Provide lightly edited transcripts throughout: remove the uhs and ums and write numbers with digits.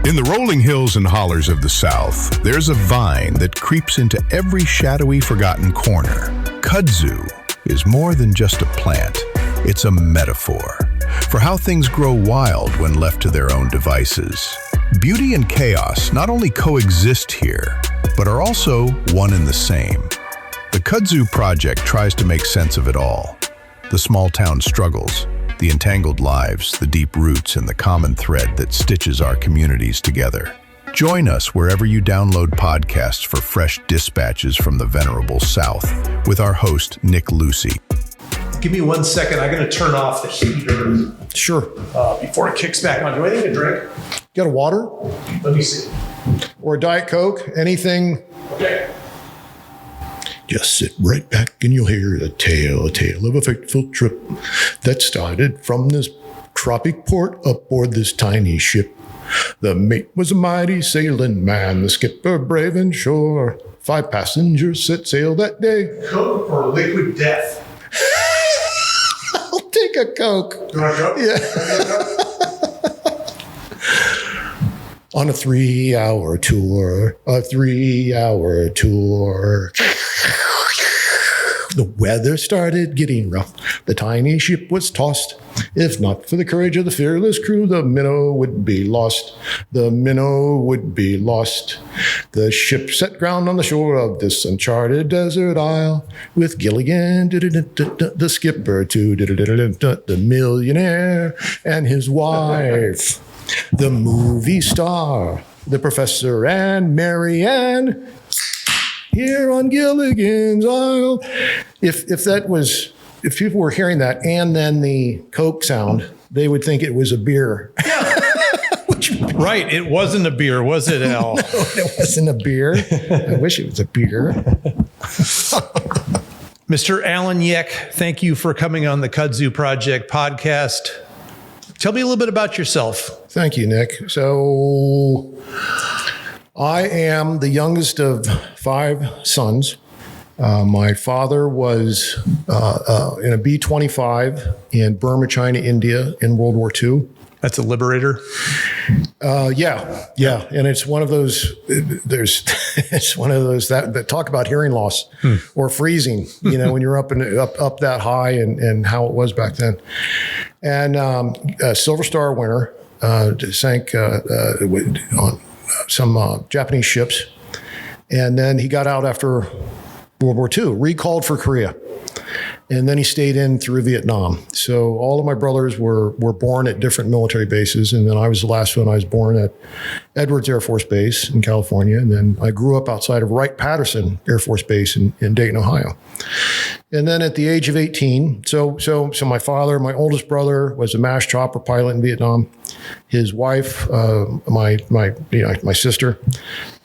In the rolling hills and hollers of the South, there's a vine that creeps into every shadowy, forgotten corner. Kudzu is more than just a plant. It's a metaphor for how things grow wild when left to their own devices. Beauty and chaos not only coexist here, but are also one and the same. The Kudzu Project tries to make sense of it all. The small town struggles, the entangled lives, the deep roots, and the common thread that stitches our communities together. Join us wherever you download podcasts for fresh dispatches from the venerable South with our host, Nick Lucy. Give me 1 second. I'm going to turn off the heater. Sure. Before it kicks back on. Do I need a drink? Got a water? Let me see. Or a Diet Coke? Anything? Okay. Just sit right back and you'll hear a tale of a fateful trip that started from this tropic port aboard this tiny ship. The mate was a mighty sailing man, the skipper brave and sure. 5 passengers set sail that day. Coke or liquid death? I'll take a Coke. You want a Coke? Yeah. On a 3-hour tour, The weather started getting rough. The tiny ship was tossed. If not for the courage of the fearless crew, the minnow would be lost. The minnow would be lost. The ship set ground on the shore of this uncharted desert isle with Gilligan, the skipper, the millionaire, and his wife, the movie star, the professor, and Marianne. Here on Gilligan's Isle. If people were hearing that and then the Coke sound, they would think it was a beer. Yeah. Right. It wasn't a beer, was it, Al? No, it wasn't a beer. I wish it was a beer. Mr. Alan Yeck, thank you for coming on the Kudzu Project podcast. Tell me a little bit about yourself. Thank you, Nick. So I am the youngest of 5 sons. My father was in a B-25 in Burma, China, India in World War II. That's a liberator? Yeah. And it's one of those, it's one of those that talk about hearing loss or freezing, when you're up that high and how it was back then. And a Silver Star winner sank on some Japanese ships. And then he got out after World War II, recalled for Korea. And then he stayed in through Vietnam. So all of my brothers were born at different military bases. And then I was the last one. I was born at Edwards Air Force Base in California. And then I grew up outside of Wright-Patterson Air Force Base in Dayton, Ohio. And then at the age of 18, so my father, my oldest brother, was a MASH chopper pilot in Vietnam. His wife, my sister,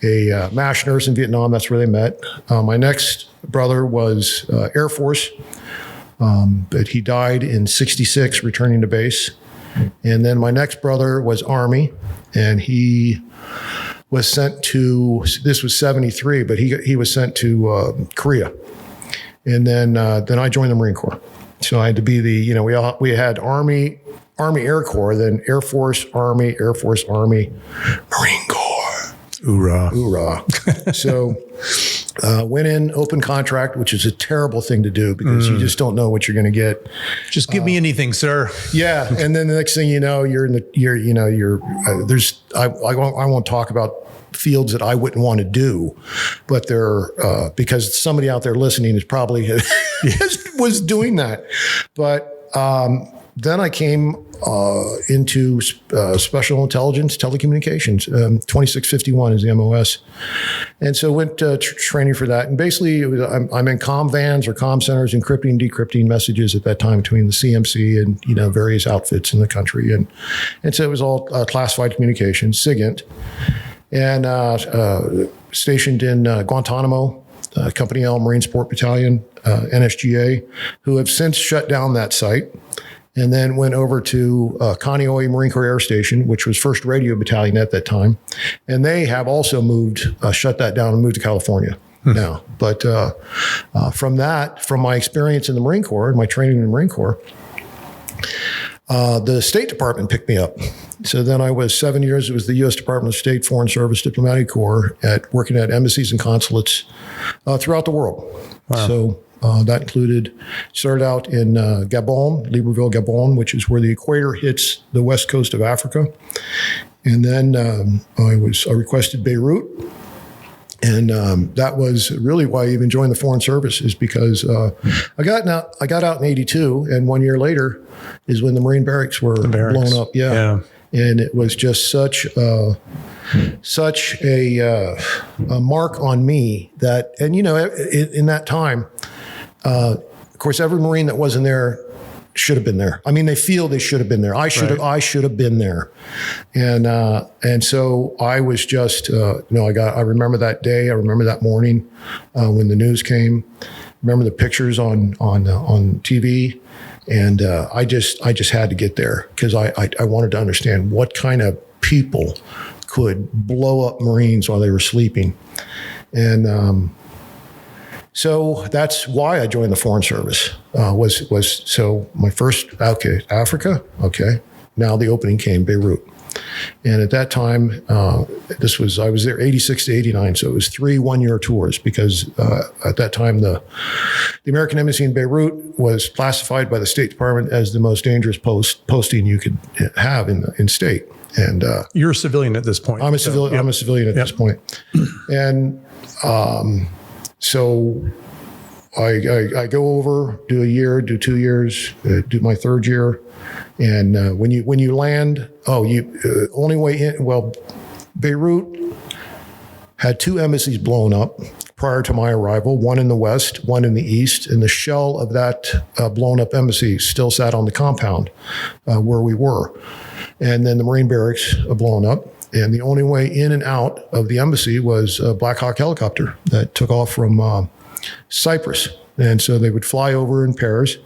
a MASH nurse in Vietnam. That's where they met. My next brother was Air Force, but he died in '66, returning to base. And then my next brother was Army, and he was sent to. This was '73, but he was sent to Korea. And then I joined the Marine Corps. So I had to be we had Army Air Corps, then Air Force, Army, Marine Corps. Hoorah. So went in open contract, which is a terrible thing to do because you just don't know what you're going to get. Just give me anything, sir. Yeah. And then the next thing you know, I won't talk about fields that I wouldn't want to do, but they're because somebody out there listening is probably was doing that. But then I came into special intelligence telecommunications. 2651 is the MOS, and so went training for that. And basically, I'm in comm vans or comm centers, encrypting and decrypting messages at that time between the CMC and various outfits in the country, and so it was all classified communications, SIGINT. And stationed in Guantanamo, Company L Marine Sport Battalion, NSGA, who have since shut down that site. and then went over to Kaneohe Marine Corps Air Station, which was 1st Radio Battalion at that time. And they have also shut that down and moved to California now. But from my experience in the Marine Corps and my training in the Marine Corps, the State Department picked me up. So then I was 7 years. It was the U.S. Department of State Foreign Service Diplomatic Corps working at embassies and consulates throughout the world. Wow. So that started out in Gabon, Libreville, Gabon, which is where the equator hits the west coast of Africa. And then I requested Beirut. And that was really why I even joined the Foreign Service, is because I got out in 82, and 1 year later is when the Marine barracks were blown up. Yeah. And it was just such a mark on me that, and in that time, of course, every Marine that wasn't there should have been there. I mean, they feel they should have been there. I should have been there. And so I was just, I remember that day. I remember that morning when the news came. Remember the pictures on TV. And I just had to get there because I wanted to understand what kind of people could blow up Marines while they were sleeping. And so that's why I joined the Foreign Service. So my first, Africa, now the opening came, Beirut. And at that time, I was there 86 to 89, so it was 3 one-year tours because at that time the American Embassy in Beirut was classified by the State Department as the most dangerous posting you could have in state. And you're a civilian at this point. I'm a civilian. Yep. I'm a civilian at this point, and so I go over, do a year, do 2 years, do my 3rd year. And when you land, only way in. Well, Beirut had 2 embassies blown up prior to my arrival. One in the west, one in the east, and the shell of that blown up embassy still sat on the compound where we were. And then the Marine barracks blown up, and the only way in and out of the embassy was a Black Hawk helicopter that took off from Cyprus. And so they would fly over in pairs,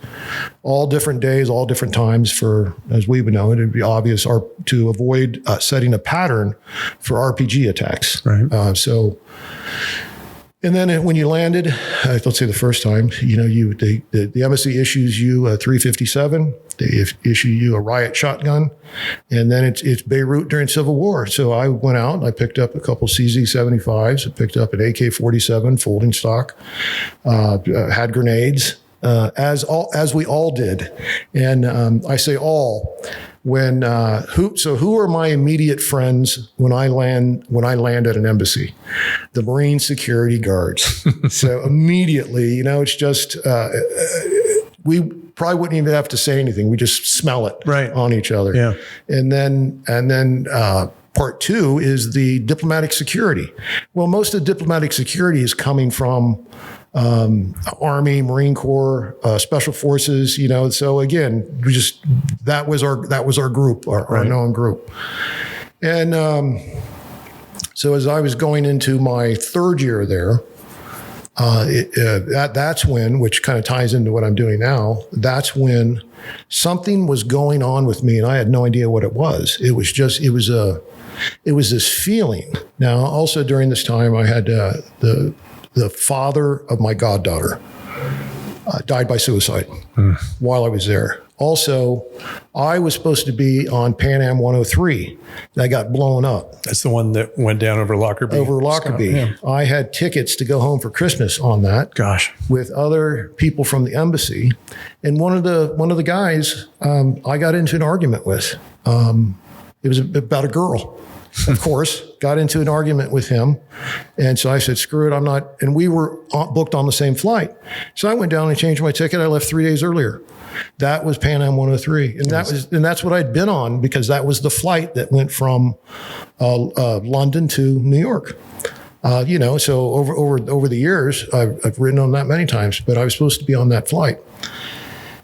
all different days, all different times as we would know it, it'd be obvious to avoid setting a pattern for RPG attacks. Right. And then when you landed, let's say the first time, the embassy issues you a 357. They issue you a riot shotgun, and then it's Beirut during Civil War. So I went out and I picked up a couple CZ-75s. I picked up an AK-47 folding stock, had grenades, as we all did. And I say all when who are my immediate friends when I land at an embassy? The Marine security guards. So immediately, it's just we probably wouldn't even have to say anything. We just smell it on each other. Yeah. And then part 2 is the diplomatic security. Well, most of the diplomatic security is coming from Army, Marine Corps, Special Forces. So again, that was our group, our known group. And so as I was going into my 3rd year there, that's when, which kind of ties into what I'm doing now, that's when something was going on with me and I had no idea what it was. It was this feeling. Now, also during this time, I had the father of my goddaughter died by suicide while I was there. Also, I was supposed to be on Pan Am 103. That got blown up. That's the one that went down over Lockerbie. Yeah. I had tickets to go home for Christmas on that. Gosh. With other people from the embassy. And one of the guys I got into an argument with. It was about a girl. Of course, got into an argument with him. And so I said, screw it, I'm not. And we were booked on the same flight. So I went down and changed my ticket. I left 3 days earlier. That was Pan Am 103. And that's what I'd been on because that was the flight that went from London to New York. So over the years, I've ridden on that many times, but I was supposed to be on that flight.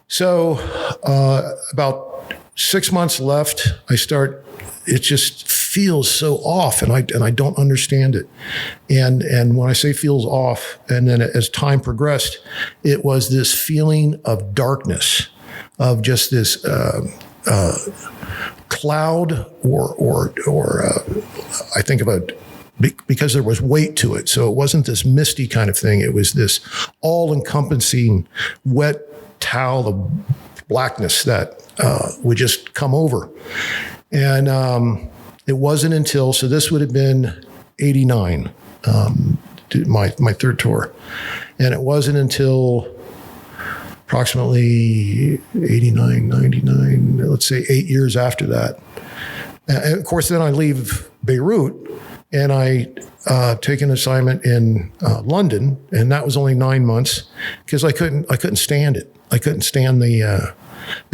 So about 6 months left, it just feels so off and I don't understand it. And when I say feels off, and then as time progressed, it was this feeling of darkness of just this cloud, or I think about, because there was weight to it. So it wasn't this misty kind of thing. It was this all-encompassing wet towel of blackness that would just come over. And it wasn't until, so this would have been 89, my third tour. And it wasn't until approximately 89, 99, let's say 8 years after that. And of course, then I leave Beirut and I take an assignment in London, and that was only 9 months because I couldn't stand it. I couldn't stand the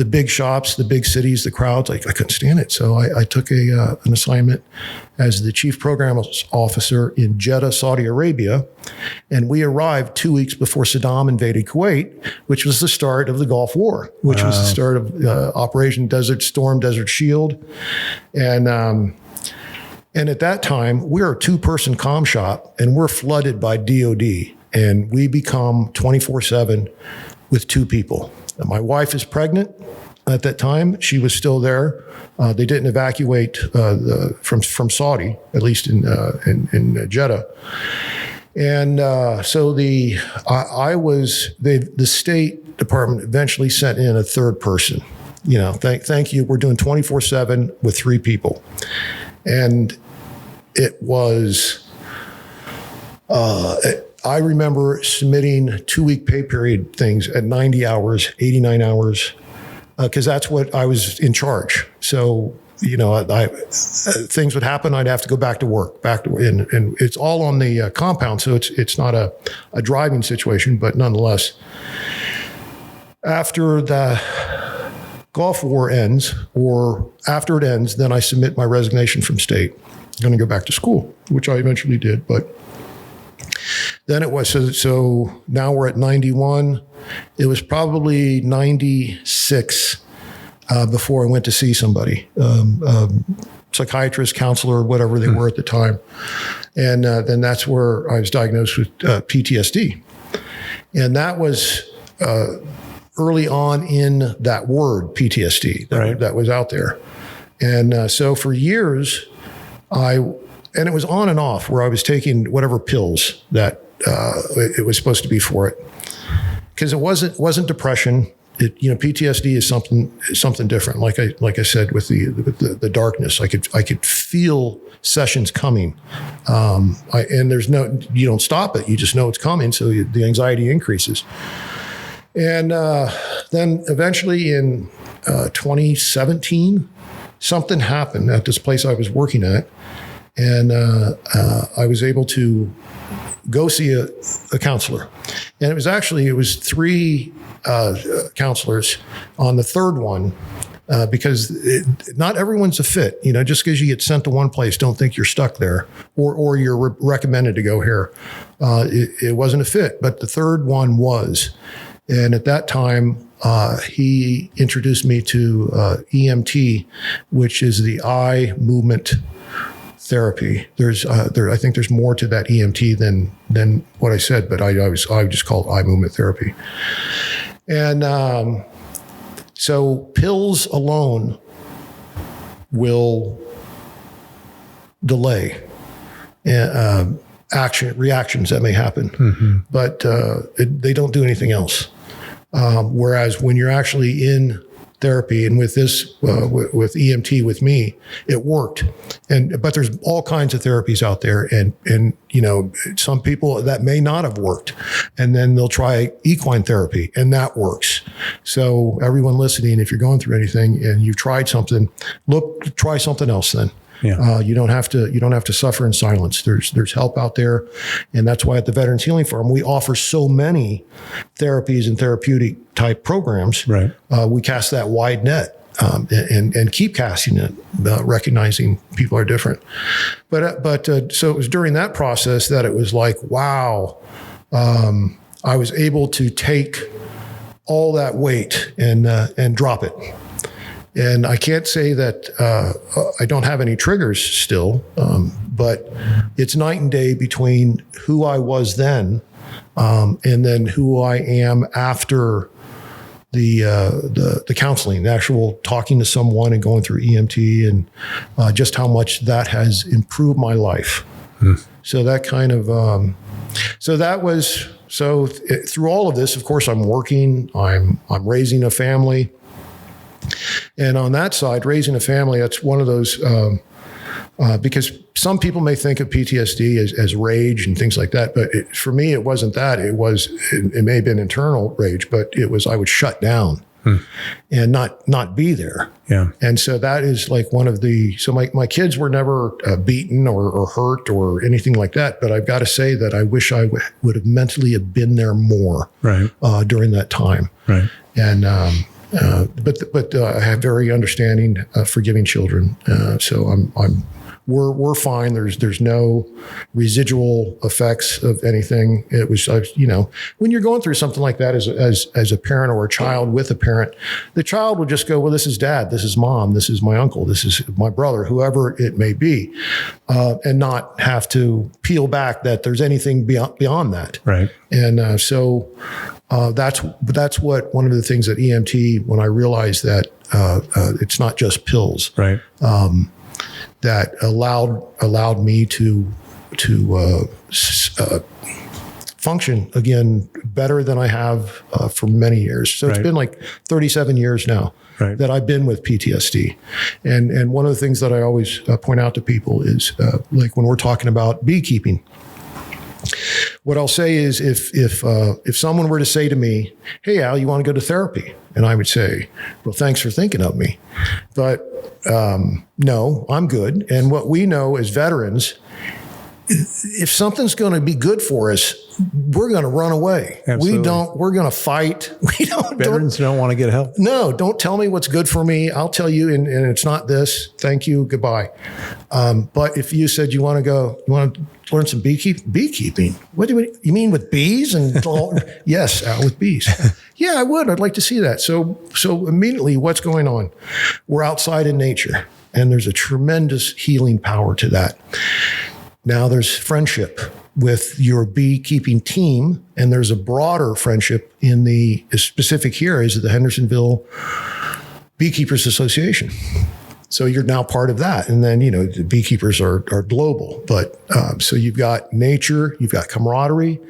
big shops, the big cities, the crowds. I couldn't stand it. So I took an assignment as the chief program officer in Jeddah, Saudi Arabia. And we arrived 2 weeks before Saddam invaded Kuwait, which was the start of the Gulf War, which was the start of Operation Desert Storm, Desert Shield. And at that time, we're a 2-person comm shop, and we're flooded by DOD. And we become 24/7 with 2 people. My wife is pregnant at that time. She was still there. They didn't evacuate from Saudi, at least in Jeddah. And so the State Department eventually sent in a 3rd person. Thank you. We're doing 24/7 with 3 people. And it was, I remember submitting 2-week pay period things at 90 hours, 89 hours, because that's what I was in charge. So, things would happen. I'd have to go back to work, and it's all on the compound. So it's not a driving situation, but nonetheless, after the Gulf War ends, or after it ends, then I submit my resignation from state. I'm going to go back to school, which I eventually did. But then it was, so now we're at 91. It was probably 96 before I went to see somebody, psychiatrist, counselor, whatever they were at the time. And then that's where I was diagnosed with PTSD. And that was early on in that word, PTSD, that was out there. And so for years, and it was on and off, where I was taking whatever pills that it was supposed to be for it, because it wasn't depression. PTSD is something different. Like I said, with the darkness, I could feel sessions coming, and you don't stop it. You just know it's coming, so the anxiety increases. And then eventually in 2017, something happened at this place I was working at. And I was able to go see a counselor. And it was 3 counselors on the 3rd one, because not everyone's a fit. Just because you get sent to one place, don't think you're stuck there, or you're recommended to go here. It wasn't a fit, but the 3rd one was. And at that time, he introduced me to EMT, which is the eye movement therapy. I think there's more to that EMT than what I said, but I just call it eye movement therapy. And so pills alone will delay reactions that may happen, but they don't do anything else. Whereas when you're actually in therapy, and with this, with EMT, with me, it worked. But there's all kinds of therapies out there, and some people that may not have worked, and then they'll try equine therapy, and that works. So everyone listening, if you're going through anything and you've tried something, try something else then. Yeah. You don't have to suffer in silence. There's help out there. And that's why at the Veterans Healing Farm, we offer so many therapies and therapeutic type programs. Right. We cast that wide net, and keep casting it, recognizing people are different. But so it was during that process that it was like, wow, I was able to take all that weight and drop it. And I can't say that I don't have any triggers still, but it's night and day between who I was then and then who I am after the counseling, the actual talking to someone and going through EMT, and just how much that has improved my life. So that kind of, through all of this, of course, I'm working, I'm raising a family. And on that side, raising a family, that's one of those, because some people may think of PTSD as rage and things like that. But for me, it wasn't that. It may have been internal rage, but it was, I would shut down and not be there. Yeah. And so that is like one of so my kids were never beaten or hurt or anything like that. But I've got to say that I wish I would have mentally have been there more during that time. Right. And, but I have very understanding, forgiving children. So we're fine. There's no residual effects of anything. It was, when you're going through something like that as a parent or a child with a parent, the child will just go, well, this is dad, this is mom, this is my uncle, this is my brother, whoever it may be, and not have to peel back that there's anything beyond that. Right. And so that's what one of the things at EMT, when I realized that it's not just pills, right, that allowed me to function again better than I have for many years. So it's been like 37 years now that I've been with PTSD. And one of the things that I always point out to people is like when we're talking about beekeeping, what I'll say is if someone were to say to me, hey, Al, you want to go to therapy? And I would say, well, thanks for thinking of me. But no, I'm good. And what we know as veterans, if something's going to be good for us, we're going to run away. Absolutely. We're going to fight. Veterans don't want to get help. No, don't tell me what's good for me. I'll tell you, and it's not this. Thank you. Goodbye. But if you said you want to learn some beekeeping. What do you mean with bees? And yes, with bees. Yeah, I would. I'd like to see that. So immediately what's going on? We're outside in nature, and there's a tremendous healing power to that. Now there's friendship with your beekeeping team, and there's a broader friendship in the specific here is the Hendersonville Beekeepers Association. So you're now part of that. And then, the beekeepers are global, but so you've got nature, you've got camaraderie,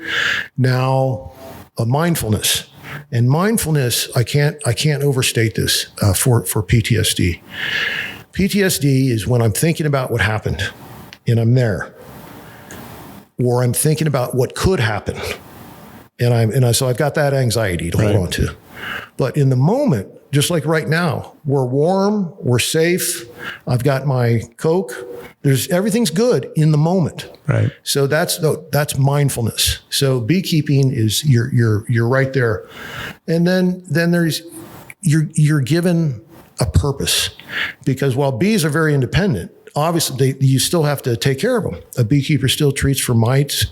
now mindfulness. And mindfulness, I can't overstate this for PTSD. PTSD is when I'm thinking about what happened and I'm there, or I'm thinking about what could happen. So I've got that anxiety to hold on to. But in the moment, just like right now, we're warm, we're safe. I've got my Coke. Everything's good in the moment. Right. So that's mindfulness. So beekeeping is you're right there, and then there's you're given a purpose, because while bees are very independent, obviously you still have to take care of them. A beekeeper still treats for mites,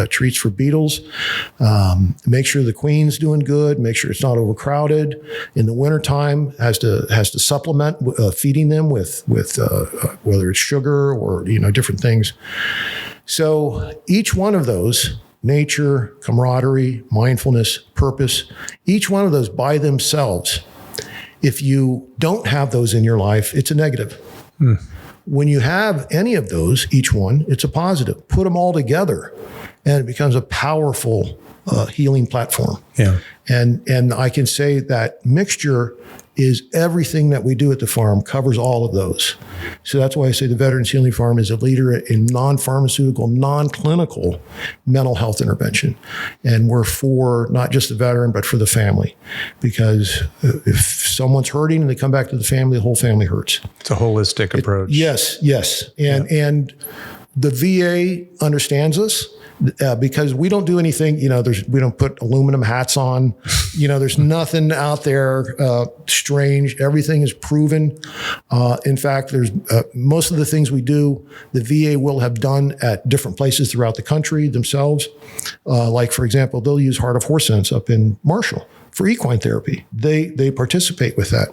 treats for beetles, make sure the queen's doing good, make sure it's not overcrowded. In the wintertime, has to supplement feeding them with whether it's sugar or different things. So each one of those, nature, camaraderie, mindfulness, purpose, each one of those by themselves, if you don't have those in your life, it's a negative. When you have any of those, each one, it's a positive. Put them all together, and it becomes a powerful healing platform. Yeah. And I can say that mixture is everything that we do at the farm, covers all of those. So that's why I say the Veterans Healing Farm is a leader in non-pharmaceutical, non-clinical mental health intervention. And we're for not just the veteran, but for the family. Because if someone's hurting and they come back to the family, the whole family hurts. It's a holistic approach. Yes. And the VA understands us. Because we don't do anything, we don't put aluminum hats on, there's nothing out there strange. Everything is proven. In fact, there's most of the things we do, the VA will have done at different places throughout the country themselves. Like, for example, they'll use heart of horse sense up in Marshall for equine therapy. They participate with that.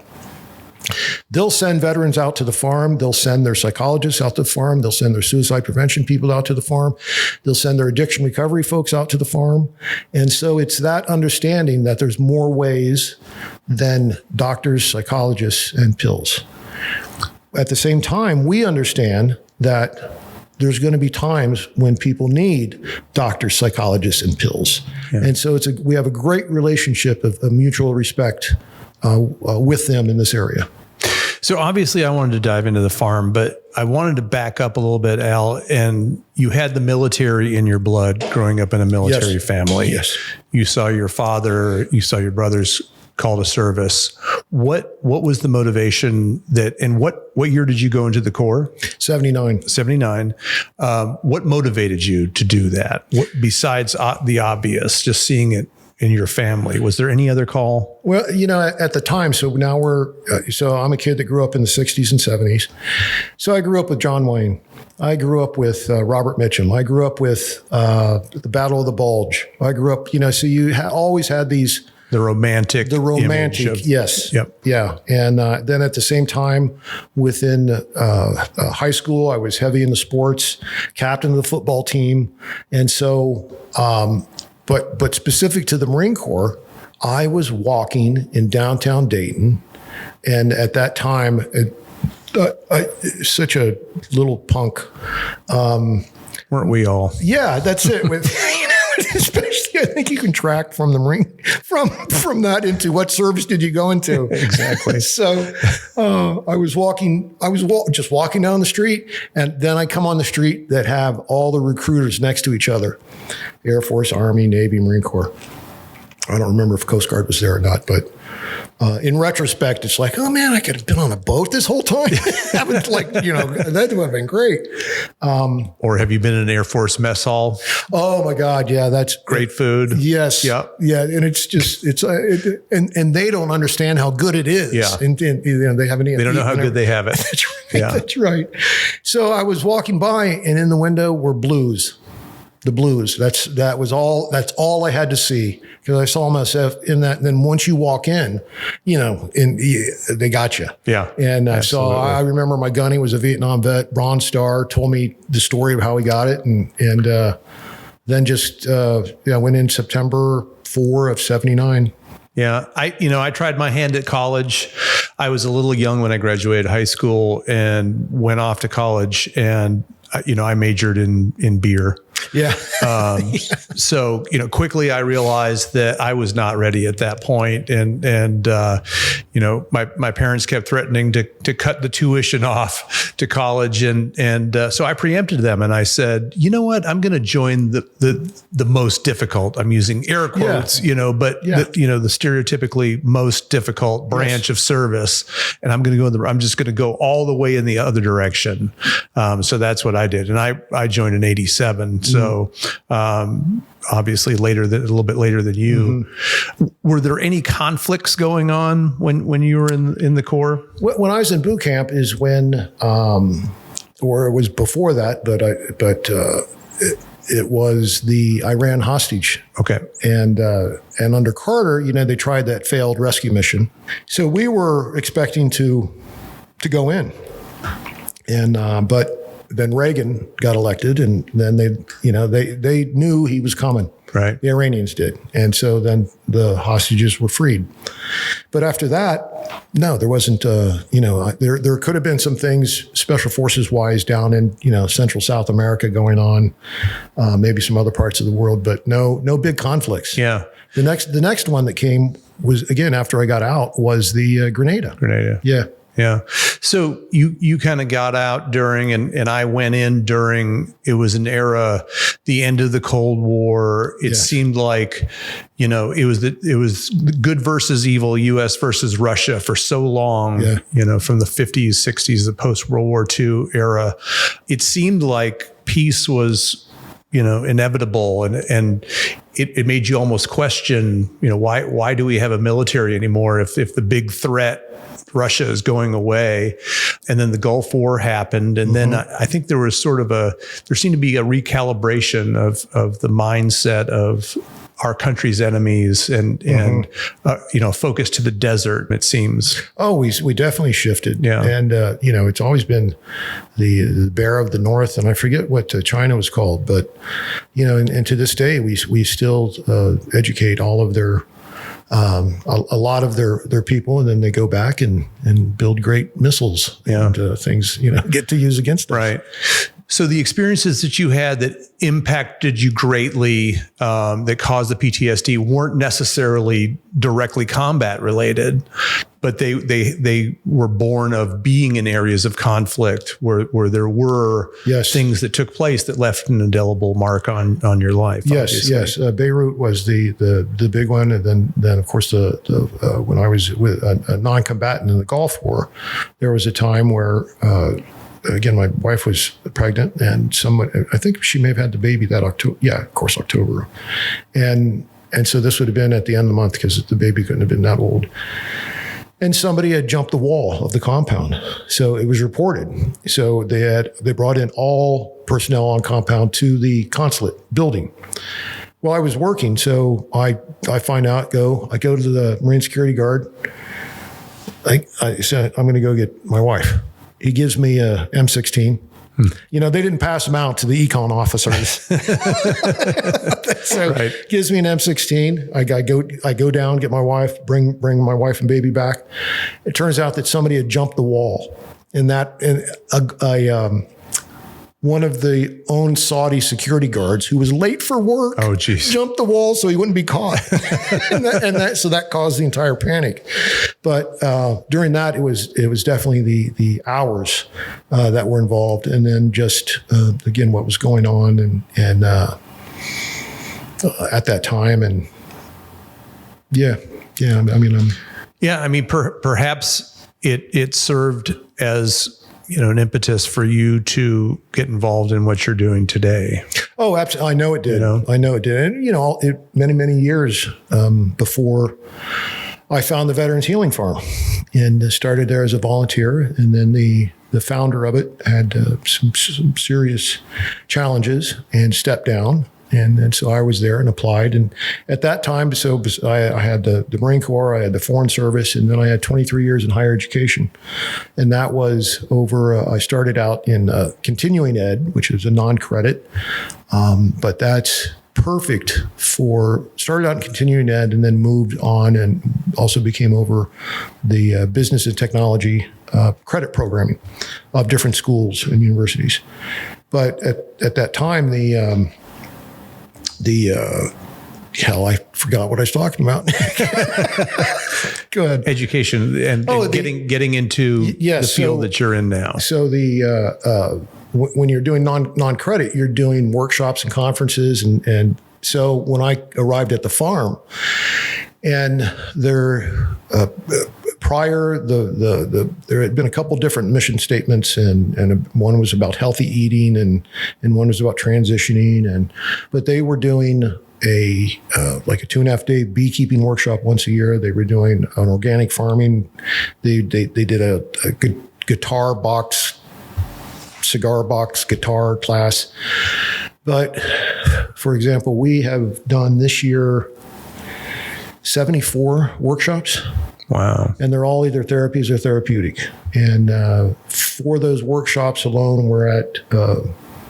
They'll send veterans out to the farm. They'll send their psychologists out to the farm. They'll send their suicide prevention people out to the farm. They'll send their addiction recovery folks out to the farm. And so it's that understanding that there's more ways than doctors, psychologists, and pills. At the same time, we understand that there's going to be times when people need doctors, psychologists, and pills. Yeah. And so we have a great relationship of mutual respect with them in this area. So obviously I wanted to dive into the farm, but I wanted to back up a little bit, Al, and you had the military in your blood growing up in a military family. Yes. You saw your father, you saw your brothers call to service. What was the motivation and what year did you go into the Corps? 79. 79. What motivated you to do that? What, besides the obvious, just seeing it in your family, was there any other call? Well, at the time, so now I'm a kid that grew up in the 60s and 70s. So I grew up with John Wayne. I grew up with Robert Mitchum. I grew up with the Battle of the Bulge. I grew up, so you always had these. The romantic. Yes. Yep. Yeah. And then at the same time, within high school, I was heavy in the sports, captain of the football team. And so, but specific to the Marine Corps, I was walking in downtown Dayton. And at that time, such a little punk. Weren't we all? Yeah, that's it. Especially, I think you can track from the Marine, from that into what service did you go into? Exactly. So I was just walking down the street, and then I come on the street that have all the recruiters next to each other: Air Force, Army, Navy, Marine Corps. I don't remember if Coast Guard was there or not, but in retrospect, it's like, oh man, I could have been on a boat this whole time. That would have been great. Or have you been in an Air Force mess hall? Oh my God, yeah, that's great food. Yes, yeah, and and they don't understand how good it is. Yeah, and they haven't. They don't know how good they have it. That's right. Yeah. That's right. So I was walking by, and in the window were blues. The blues. That's all I had to see, because I saw myself in that. And then once you walk in, they got you. Yeah. And so I remember my gunny was a Vietnam vet, Bronze Star, told me the story of how he got it, and then just went in September 4 of 79. Yeah. I tried my hand at college. I was a little young when I graduated high school and went off to college, and I majored in beer. Yeah. So, quickly I realized that I was not ready at that point. And my parents kept threatening to cut the tuition off to college. And so I preempted them, and I said, you know what, I'm going to join the most difficult, I'm using air quotes, the stereotypically most difficult branch of service. And I'm just going to go all the way in the other direction. So that's what I did. And I joined in 87. So, obviously a little bit later than you. Mm-hmm. Were there any conflicts going on when you were in the Corps? When I was in boot camp is when, or it was before that, but it was the Iran hostage. Okay. And under Carter, they tried that failed rescue mission. So we were expecting to go in, but then Reagan got elected, and then they knew he was coming. Right. The Iranians did. And so then the hostages were freed. But after that, no, there wasn't, there could have been some things special forces wise down in, Central South America going on, maybe some other parts of the world, but no big conflicts. Yeah. The next one that came was, again, after I got out, was the Grenada. Yeah. Yeah. So you kind of got out during, and I went in during, it was an era, the end of the Cold War. It seemed like, it was the good versus evil, US versus Russia for so long, from the 50s, 60s, the post World War II era. It seemed like peace was, inevitable, and it made you almost question, why do we have a military anymore if the big threat, Russia, is going away? And then the Gulf War happened. And then I think there was there seemed to be a recalibration of the mindset of our country's enemies and focus to the desert, it seems. Oh, we definitely shifted. Yeah. And, it's always been the bear of the North. And I forget what China was called, but, and to this day, we still educate all of their, a lot of their people, and then they go back and build great missiles and things, get to use against us. Right. So the experiences that you had that impacted you greatly, that caused the PTSD, weren't necessarily directly combat related, but they were born of being in areas of conflict where there were things that took place that left an indelible mark on your life. Yes, obviously. yes. Beirut was the big one, and then of course when I was with a non-combatant in the Gulf War, there was a time where. Again, my wife was pregnant, and I think she may have had the baby that October. Yeah, of course, October. And so this would have been at the end of the month because the baby couldn't have been that old. And somebody had jumped the wall of the compound. So it was reported. So they brought in all personnel on compound to the consulate building. Well, I was working, so I find out, I go to the Marine security guard. I said, I'm going to go get my wife. He gives me a M16. They didn't pass them out to the econ officers. So gives me an M16. I go down, get my wife, bring my wife and baby back. It turns out that somebody had jumped the wall, and one of the owned Saudi security guards who was late for work jumped the wall so he wouldn't be caught. So that caused the entire panic. But during that, it was definitely the hours that were involved, and then just again what was going on and at that time, and perhaps it served as an impetus for you to get involved in what you're doing today. Oh, absolutely. I know it did. I know it did. And, many, many years before I found the Veterans Healing Farm and started there as a volunteer. And then the founder of it had some serious challenges and stepped down. And so I was there and applied. And at that time, so I had the Marine Corps, I had the Foreign Service, and then I had 23 years in higher education. And that was over, I started out in continuing ed, which is a non-credit. But that's perfect started out in continuing ed and then moved on and also became over the business and technology credit programming of different schools and universities. But at that time, I forgot what I was talking about. Go ahead. Education and getting into the field that you're in now. So when you're doing non-credit, you're doing workshops and conferences. And so when I arrived at the farm, and there had been a couple different mission statements, and one was about healthy eating, and one was about transitioning, but they were doing a 2.5 day beekeeping workshop once a year. They were doing an organic farming. They did a good cigar box guitar class. But for example, we have done this year 74 workshops. Wow. And they're all either therapies or therapeutic. And for those workshops alone, we're at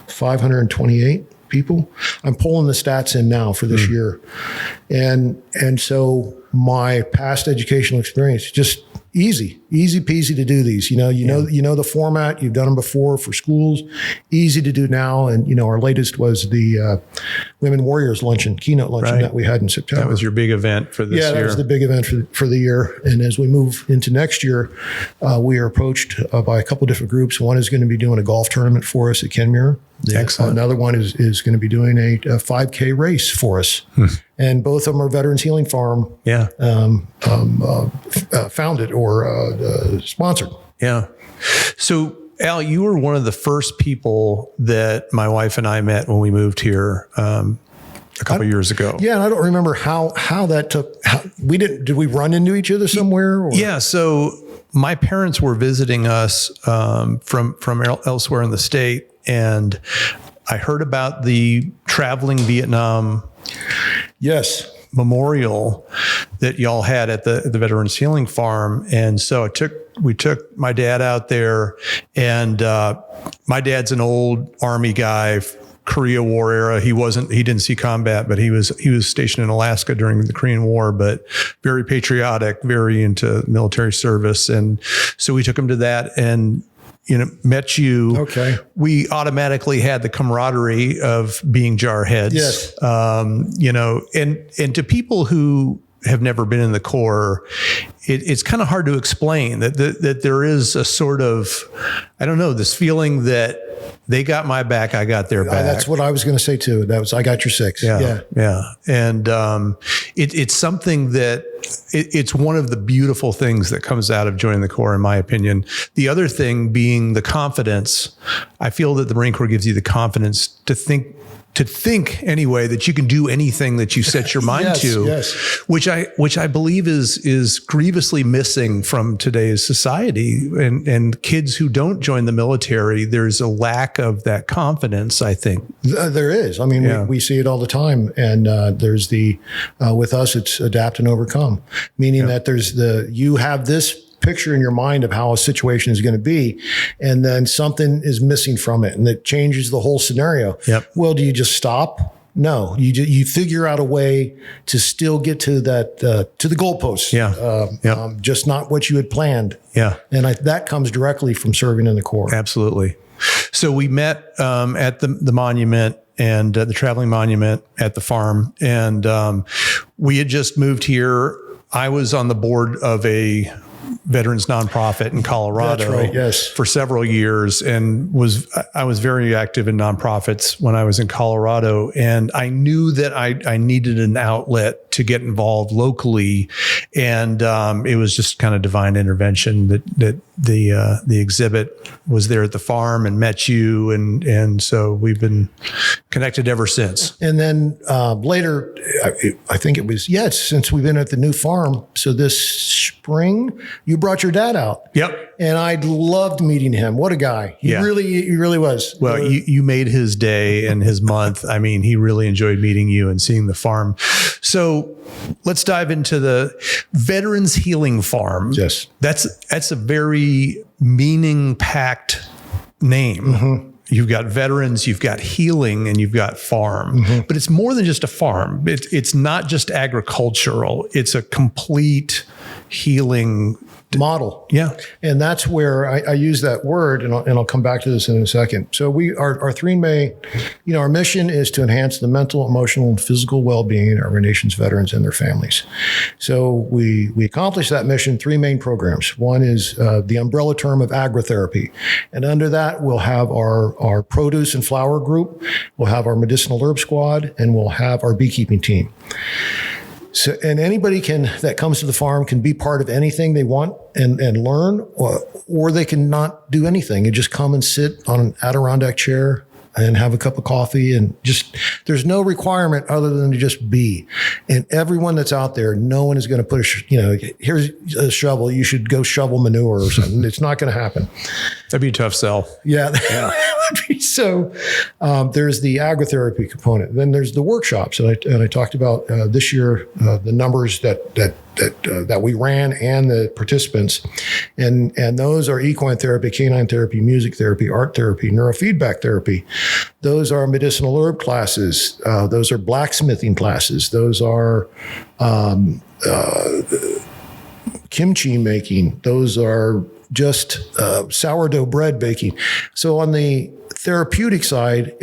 528 people. I'm pulling the stats in now for this year. And so my past educational experience, just easy peasy to do these. You know the format. You've done them before for schools. Easy to do now. And our latest was the Women Warriors keynote luncheon that we had in September. That was your big event for this year. Yeah, that was the big event for the year. And as we move into next year, we are approached by a couple different groups. One is going to be doing a golf tournament for us at Kenmure. Excellent. Another one is going to be doing a 5K race for us. And both of them are Veterans Healing Farm founded or sponsored. Yeah. So, Al, you were one of the first people that my wife and I met when we moved here a couple of years ago. Yeah, and I don't remember how that took. Did we run into each other somewhere? Or? Yeah. So my parents were visiting us from elsewhere in the state, and I heard about the traveling Vietnam Yes. memorial that y'all had at the Veterans Healing Farm. And so we took my dad out there, and my dad's an old Army guy, Korea War era. He didn't see combat, but he was stationed in Alaska during the Korean War, but very patriotic, very into military service. And so we took him to that and, met you. Okay. We automatically had the camaraderie of being jarheads. Yes. And to people who have never been in the Corps, it's kind of hard to explain that there is a sort of, I don't know, this feeling that they got my back, I got their back. That's what I was going to say too. I got your six. Yeah. And it's something that it's one of the beautiful things that comes out of joining the Corps, in my opinion. The other thing being the confidence. I feel that the Marine Corps gives you the confidence to think anyway that you can do anything that you set your mind to, yes. which I believe is grievously missing from today's society, and kids who don't join the military. There's a lack of that confidence, I think. There is. I mean, we see it all the time, and there's with us, it's adapt and overcome, meaning that you have this picture in your mind of how a situation is going to be, and then something is missing from it, and it changes the whole scenario. Yep. Well, do you just stop? No, you figure out a way to still get to that to the goalposts. Just not what you had planned. Yeah, and that comes directly from serving in the Corps. Absolutely. So we met at the monument and the traveling monument at the farm, and we had just moved here. I was on the board of a veterans nonprofit in Colorado. That's right, yes. For several years, and I was very active in nonprofits when I was in Colorado, and I knew that I needed an outlet to get involved locally, and it was just kind of divine intervention that the exhibit was there at the farm and met you, and so we've been connected ever since. And then later, I think it was since we've been at the new farm. So this spring, you brought your dad out. Yep. And I loved meeting him. What a guy. He really was. Well, you made his day and his month. I mean, he really enjoyed meeting you and seeing the farm. So let's dive into the Veterans Healing Farm. Yes. That's a very meaning-packed name. Mm-hmm. You've got veterans, you've got healing, and you've got farm. Mm-hmm. But it's more than just a farm. It's not just agricultural. It's a complete healing model. Yeah. And that's where I use that word, and I'll come back to this in a second. So our 3 May, our mission is to enhance the mental, emotional, and physical well-being of our nation's veterans and their families. So we accomplish that mission 3 main programs. One is the umbrella term of agritherapy. And under that, we'll have our produce and flower group, we'll have our medicinal herb squad, and we'll have our beekeeping team. So, and anybody that comes to the farm can be part of anything they want and learn, or they can not do anything and just come and sit on an Adirondack chair and have a cup of coffee, and just, there's no requirement other than to just be. And everyone that's out there, no one is going to put here's a shovel, you should go shovel manure or something. It's not going to happen. That'd be a tough sell. Yeah. So there's the agritherapy component. Then there's the workshops, and I talked about this year the numbers that we ran and the participants, and those are equine therapy, canine therapy, music therapy, art therapy, neurofeedback therapy. Those are medicinal herb classes. Those are blacksmithing classes. Those are kimchi making. Those are just sourdough bread baking. So on the therapeutic side,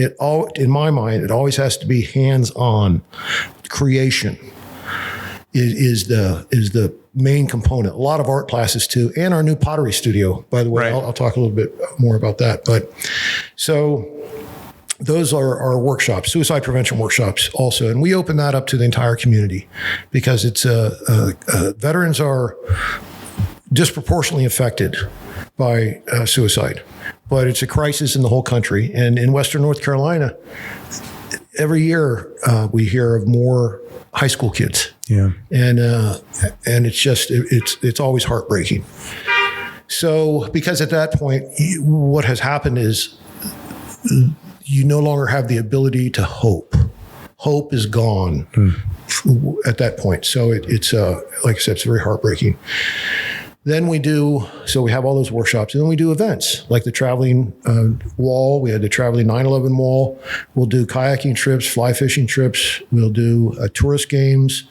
in my mind, it always has to be hands-on. Creation is the main component. A lot of art classes too, and our new pottery studio, by the way. Right. I'll talk a little bit more about that. But so those are our workshops, suicide prevention workshops also. And we open that up to the entire community because it's veterans are disproportionately affected by suicide, but it's a crisis in the whole country. And in Western North Carolina, every year we hear of more high school kids. Yeah. And it's just, it's always heartbreaking. So, because at that point, what has happened is you no longer have the ability to hope. hope is gone at that point. So it's like I said, it's very heartbreaking. Then we have all those workshops, and then we do events like the traveling wall. We had the traveling 9/11 wall. We'll do kayaking trips, fly fishing trips. We'll do tourist games.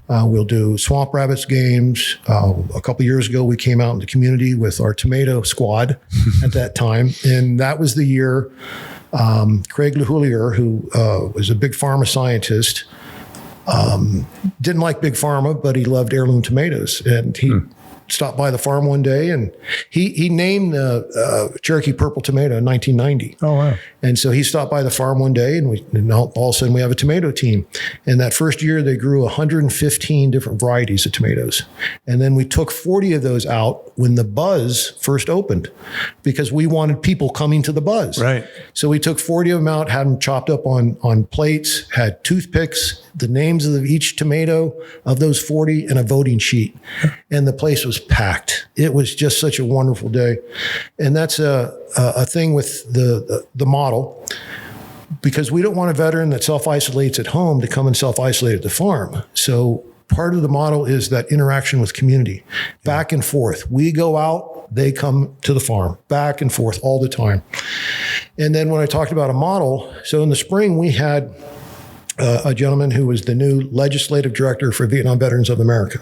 We'll do swamp rabbits games. A couple years ago, we came out in the community with our tomato squad at that time, and that was the year Craig LeHoulier, who was a big pharma scientist, didn't like big pharma, but he loved heirloom tomatoes, and he stopped by the farm one day, and he named the Cherokee Purple Tomato in 1990. Oh, wow. And so he stopped by the farm one day, and all of a sudden we have a tomato team. And that first year they grew 115 different varieties of tomatoes. And then we took 40 of those out when the Buzz first opened, because we wanted people coming to the Buzz. Right. So we took 40 of them out, had them chopped up on plates, had toothpicks, the names of each tomato of those 40, and a voting sheet. And the place was packed. It was just such a wonderful day. And that's a thing with the model, because we don't want a veteran that self-isolates at home to come and self-isolate at the farm. So part of the model is that interaction with community, back and forth. We go out, they come to the farm, back and forth all the time. And then when I talked about a model, so in the spring we had a gentleman who was the new legislative director for Vietnam Veterans of America,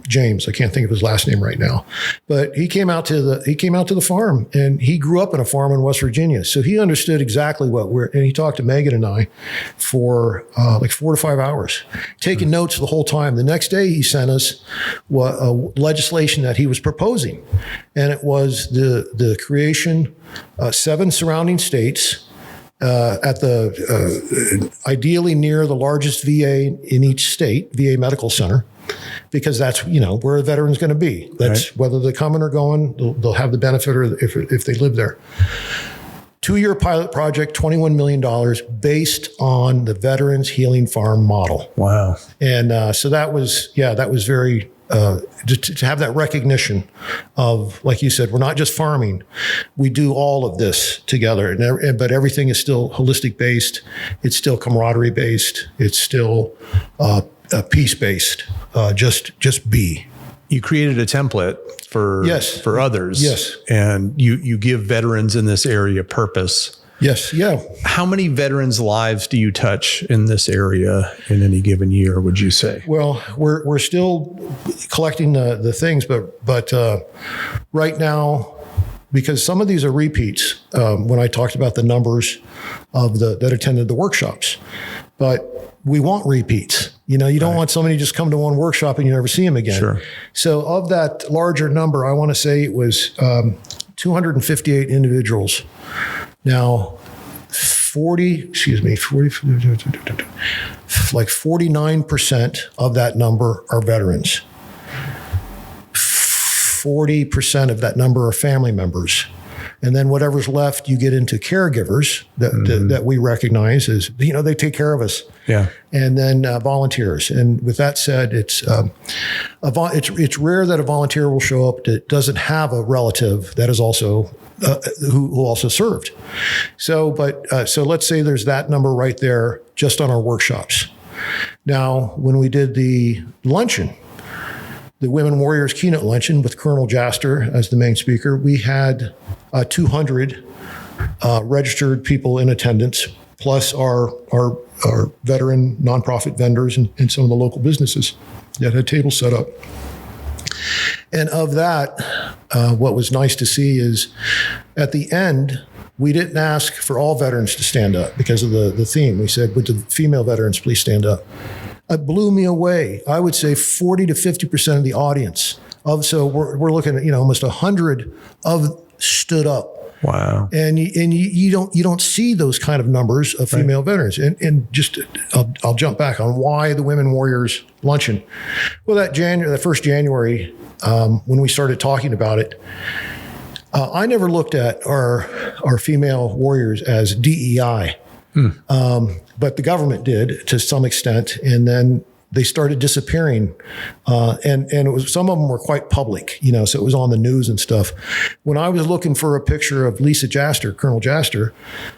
James. I can't think of his last name right now, but he came out to the farm, and he grew up in a farm in West Virginia, so he understood exactly and he talked to Megan and I for like 4 to 5 hours, taking notes the whole time. The next day, he sent us legislation that he was proposing, and it was the creation 7 surrounding states. At ideally near the largest VA in each state, VA medical center, because that's where a veteran's going to be. That's right. Whether they're coming or going, they'll have the benefit, or if they live there. 2-year pilot project, $21 million, based on the Veterans Healing Farm model. Wow! And so that was very. To have that recognition of, like you said, we're not just farming, we do all of this together, but everything is still holistic based. It's still camaraderie based. It's still peace based. Just be. You created a template for others. Yes. And you give veterans in this area purpose. Yes. Yeah. How many veterans' lives do you touch in this area in any given year, would you say? Well, we're still collecting the things, but right now, because some of these are repeats, when I talked about the numbers of that attended the workshops, but we want repeats. You don't want somebody to just come to one workshop and you never see them again. Sure. So of that larger number, I want to say it was 258 individuals. Now, 49% of that number are veterans. 40% of that number are family members. And then whatever's left, you get into caregivers that we recognize as, they take care of us. Yeah. And then volunteers. And with that said, it's rare that a volunteer will show up that doesn't have a relative that is also who also served. So let's say there's that number right there just on our workshops. Now, when we did the luncheon, the Women Warriors Keynote Luncheon with Colonel Jaster as the main speaker, we had 200 registered people in attendance, plus our veteran nonprofit vendors and some of the local businesses that had tables set up. And of that, what was nice to see is at the end, we didn't ask for all veterans to stand up because of the theme. We said, would the female veterans please stand up? It blew me away. I would say 40 to 50% of the audience. So we're looking at, almost 100 stood up. Wow. And you don't see those kind of numbers of female veterans. And just, I'll jump back on why the Women Warriors Luncheon. Well, that first January, when we started talking about it, I never looked at our female warriors as DEI, but the government did to some extent. And then they started disappearing. And it was, some of them were quite public, you know, so it was on the news and stuff. When I was looking for a picture of Lisa Jaster, Colonel Jaster,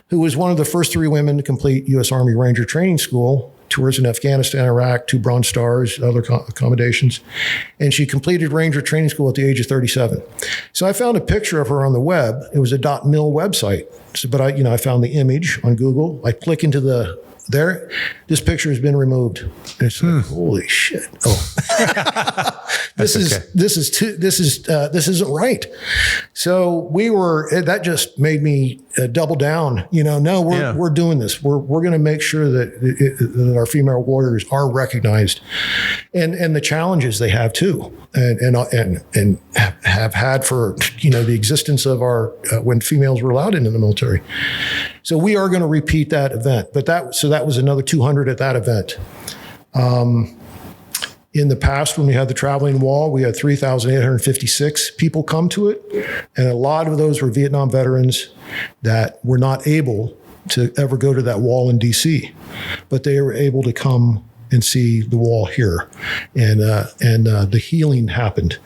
who was one of the first 3 women to complete U.S. Army Ranger Training School, tours in Afghanistan, Iraq, 2 Bronze Stars, other accommodations. And she completed Ranger Training School at the age of 37. So I found a picture of her on the web. It was a .mil website. So, but I found the image on Google. I click into there, this picture has been removed. And it's like, holy shit! Oh, this isn't right. So that just made me double down. You know, no, we're doing this. We're going to make sure that our female warriors are recognized, and the challenges they have too, and have had for, you know, the existence of our when females were allowed into the military. So we are going to repeat that event, but that was another 200 at that event. In the past, when we had the traveling wall, we had 3,856 people come to it. And a lot of those were Vietnam veterans that were not able to ever go to that wall in DC, but they were able to come and see the wall here. And the healing happened.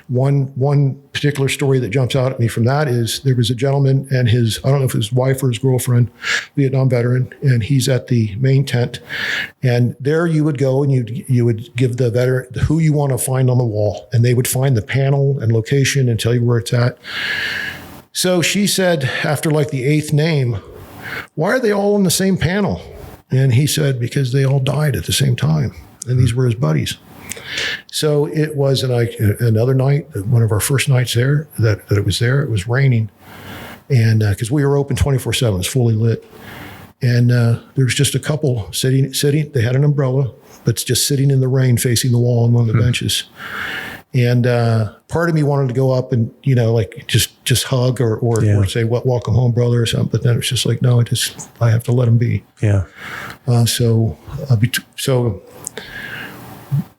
One particular story that jumps out at me from that is there was a gentleman and his, I don't know if his wife or his girlfriend, Vietnam veteran, and he's at the main tent. And there you would go and you would give the veteran who you want to find on the wall, and they would find the panel and location and tell you where it's at. So she said, after like the 8th name, why are they all on the same panel? And he said, because they all died at the same time. And these were his buddies. So it was another night, one of our first nights there, that it was there. It was raining. And because we were open 24/7, it was fully lit. And there was just a couple sitting. They had an umbrella, but just sitting in the rain facing the wall on one of the benches. And part of me wanted to go up and, you know, like just hug or say, welcome home, brother, or something. But then it's just like, no, I have to let him be. Yeah. So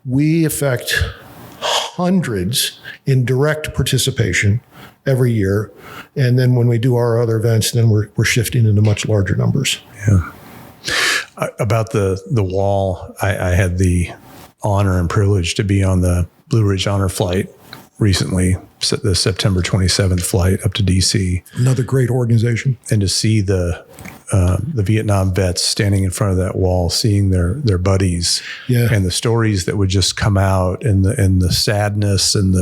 we affect hundreds in direct participation every year. And then when we do our other events, then we're shifting into much larger numbers. Yeah. About the wall, I had the honor and privilege to be on the Blue Ridge Honor Flight recently, the September 27th flight up to DC. Another great organization. And to see the Vietnam vets standing in front of that wall, seeing their buddies, and the stories that would just come out, and the sadness and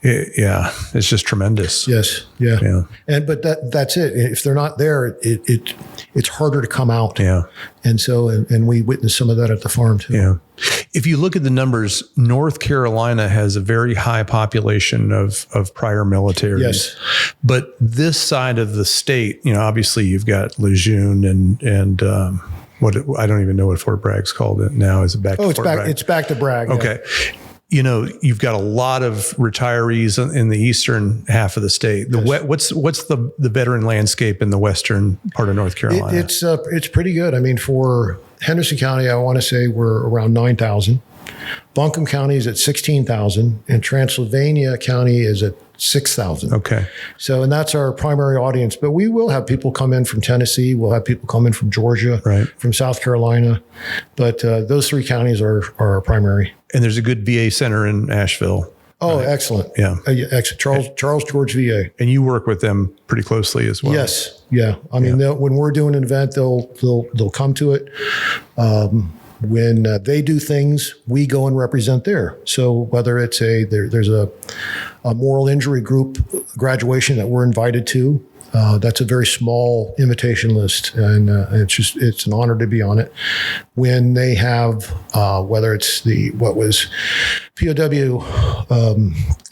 it's just tremendous. Yes. Yeah. But that's it. If they're not there, it's harder to come out. Yeah. And so, and we witnessed some of that at the farm too. Yeah. If you look at the numbers, North Carolina has a very high population of prior militaries. Yes. But this side of the state, you know, obviously you've got Lejeune and I don't even know what Fort Bragg's called it now. Is it back to Fort Bragg? It's back to Bragg. Okay. Yeah. You know, you've got a lot of retirees in the eastern half of the state. What's the veteran landscape in the western part of North Carolina? It's pretty good. I mean, for Henderson County, I want to say we're around 9,000. Buncombe County is at 16,000, and Transylvania County is at 6,000. Okay. So, and that's our primary audience. But we will have people come in from Tennessee. We'll have people come in from Georgia, from South Carolina. But those 3 counties are our primary. And there's a good VA center in Asheville. Oh, right? Excellent. Yeah. Excellent. Charles George VA. And you work with them pretty closely as well. Yes. Yeah. I mean, when we're doing an event, they'll come to it. When they do things, we go and represent there. So whether it's there's a moral injury group graduation that we're invited to, that's a very small invitation list, and it's an honor to be on it. When they have whether it's what was POW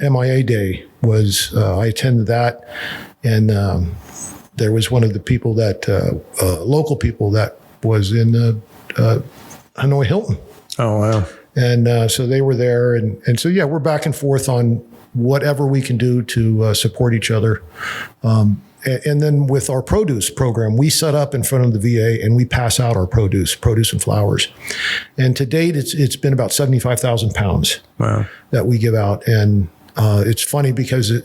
MIA Day was I attended that, and there was one of the people that local people that was in Hanoi Hilton. Oh, wow. And so they were there. And so, we're back and forth on whatever we can do to support each other. And then with our produce program, we set up in front of the VA and we pass out our produce and flowers. And to date, it's been about 75,000 pounds that we give out. And it's funny because if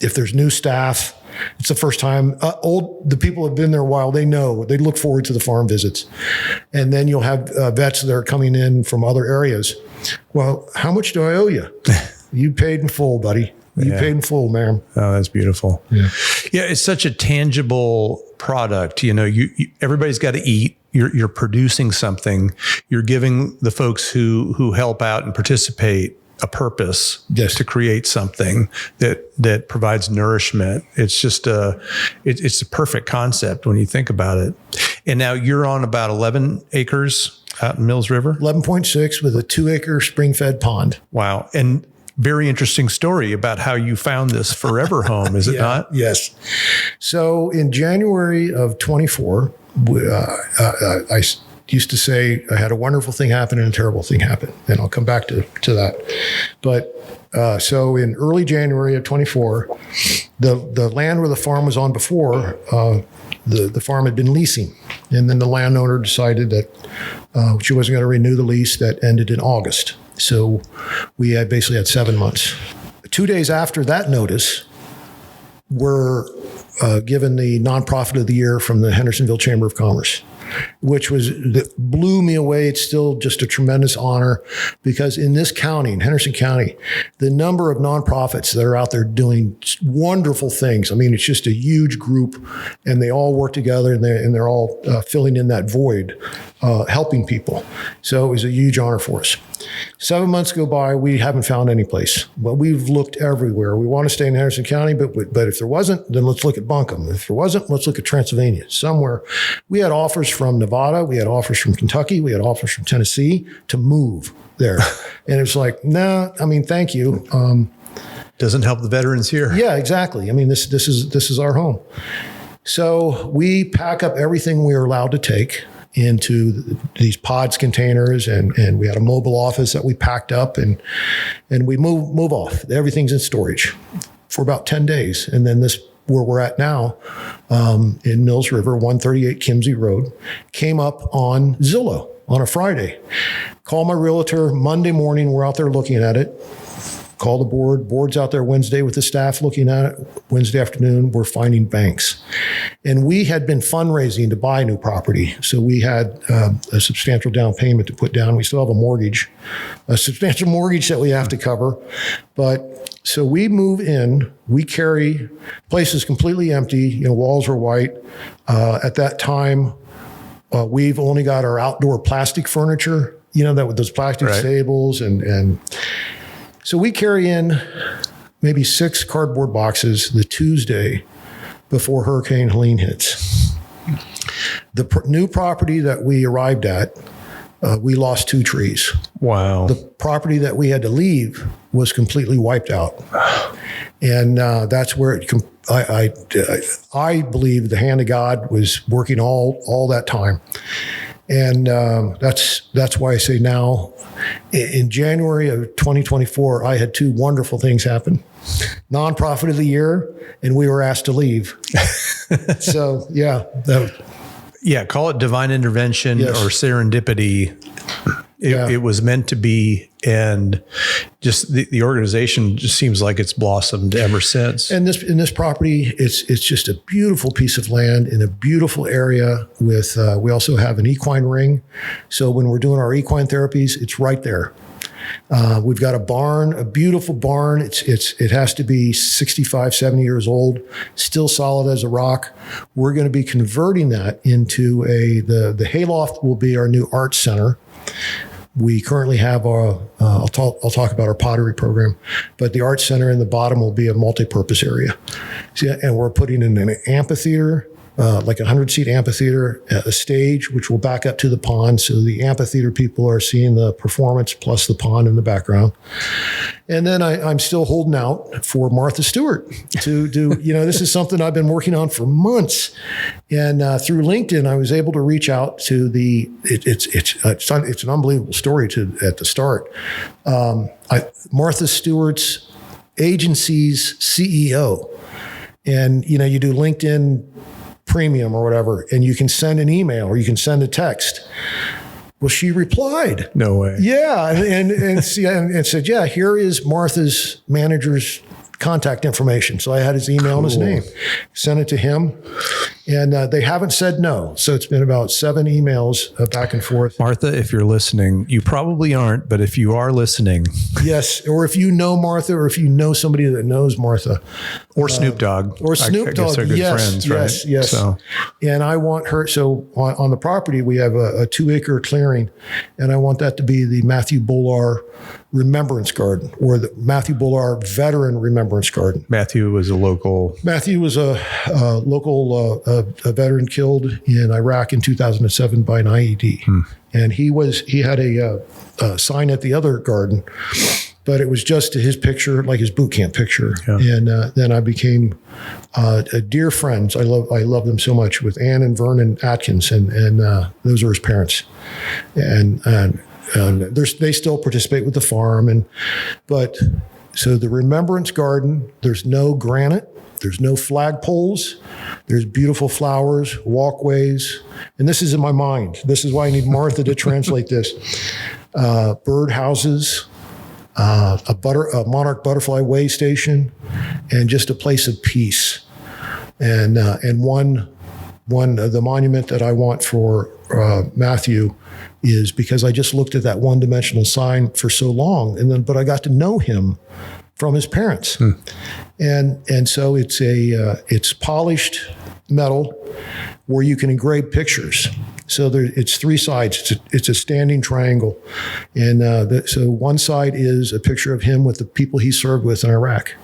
there's new staff, It's the first time. The people who have been there a while, they know, they look forward to the farm visits. And then you'll have vets that are coming in from other areas. Well, how much do I owe you? You paid in full, buddy. You paid in full, ma'am. Oh, that's beautiful. Yeah, it's such a tangible product. You know, everybody's got to eat. You're producing something. You're giving the folks who help out and participate a purpose to create something that provides nourishment. It's just it's a perfect concept when you think about it. And now you're on about 11 acres out in Mills River? 11.6 with a 2-acre spring-fed pond. Wow. And very interesting story about how you found this forever home, is it not? Yes. So in January of 24, I used to say I had a wonderful thing happen and a terrible thing happen. And I'll come back to that. But so in early January of 24, the land where the farm was on before, the farm had been leasing. And then the landowner decided that she wasn't going to renew the lease that ended in August. So we had basically had 7 months. 2 days after that notice, we're given the nonprofit of the year from the Hendersonville Chamber of Commerce, which that blew me away. It's still just a tremendous honor because in this county, in Henderson County, the number of nonprofits that are out there doing wonderful things. I mean, it's just a huge group and they all work together and they're all filling in that void, helping people. So it was a huge honor for us. 7 months go by, we haven't found any place. Well, we've looked everywhere. We want to stay in Henderson County, but if there wasn't, then let's look at Buncombe. If there wasn't, let's look at Transylvania, somewhere. We had offers from Nevada, we had offers from Kentucky, we had offers from Tennessee to move there. And it's like, nah, I mean, thank you. Doesn't help the veterans here. Yeah, exactly. I mean, this is our home. So we pack up everything we are allowed to take into these pods containers, and we had a mobile office that we packed up, and we move off. Everything's in storage for about 10 days. And then this, where we're at now, in Mills River, 138 Kimsey Road, came up on Zillow on a Friday. Call my realtor Monday morning. We're out there looking at it. Call the board. Board's out there Wednesday with the staff looking at it. Wednesday afternoon, we're finding banks. And we had been fundraising to buy new property. So we had a substantial down payment to put down. We still have a substantial mortgage that we have to cover. But so we move in, we carry, place is completely empty. Walls are white. At that time, we've only got our outdoor plastic furniture, that with those plastic tables and so we carry in maybe 6 cardboard boxes the Tuesday before Hurricane Helene hits. The new property that we arrived at, we lost 2 trees. Wow. The property that we had to leave was completely wiped out. And that's where I believe the hand of God was working all that time. And that's why I say now, in January of 2024, I had 2 wonderful things happen. Nonprofit of the year, and we were asked to leave. So, yeah. Call it divine intervention or serendipity. It was meant to be, and just the organization just seems like it's blossomed ever since. And this property, it's just a beautiful piece of land in a beautiful area with, we also have an equine ring. So when we're doing our equine therapies, it's right there. We've got a barn, a beautiful barn. It has to be 65, 70 years old, still solid as a rock. We're going to be converting that into the hayloft will be our new arts center. We currently have I'll talk about our pottery program, but the arts center in the bottom will be a multi-purpose area. And we're putting in an amphitheater, like a 100-seat amphitheater, a stage, which will back up to the pond. So the amphitheater people are seeing the performance plus the pond in the background. And then I'm still holding out for Martha Stewart to do, this is something I've been working on for months. And through LinkedIn, I was able to reach out to it's an unbelievable story at the start. Martha Stewart's agency's CEO. And, you do LinkedIn Premium or whatever, and you can send an email or you can send a text. Well, she replied. No way. Yeah. And said, yeah, here is Martha's manager's contact information. So I had his email and his name, sent it to him, and they haven't said no. So it's been about 7 emails back and forth. Martha, if you're listening, you probably aren't, but if you are listening. Yes. Or if you know Martha, or if you know somebody that knows Martha. Or Snoop Dogg. Or Snoop Dogg. They're good friends, right? Yes. So. And I want her, so on the property, we have a 2-acre clearing, and I want that to be the Matthew Bullar Remembrance Garden, or the Matthew Bullar Veteran Remembrance Garden. Matthew was a local local veteran killed in Iraq in 2007 by an IED. And he had a sign at the other garden, but it was just his picture, like his boot camp picture. Yeah. And then I became dear friends. I love them so much, with Ann and Vernon Atkins, and those are his parents. And they still participate with the farm, but so the Remembrance Garden, there's no granite, there's no flagpoles, there's beautiful flowers, walkways, and this is in my mind. This is why I need Martha to translate this. Bird houses, a monarch butterfly way station, and just a place of peace. And one the monument that I want for Matthew is because I just looked at that one-dimensional sign for so long, but I got to know him from his parents, and so it's polished metal where you can engrave pictures. So it's 3 sides. It's a standing triangle, and so one side is a picture of him with the people he served with in Iraq,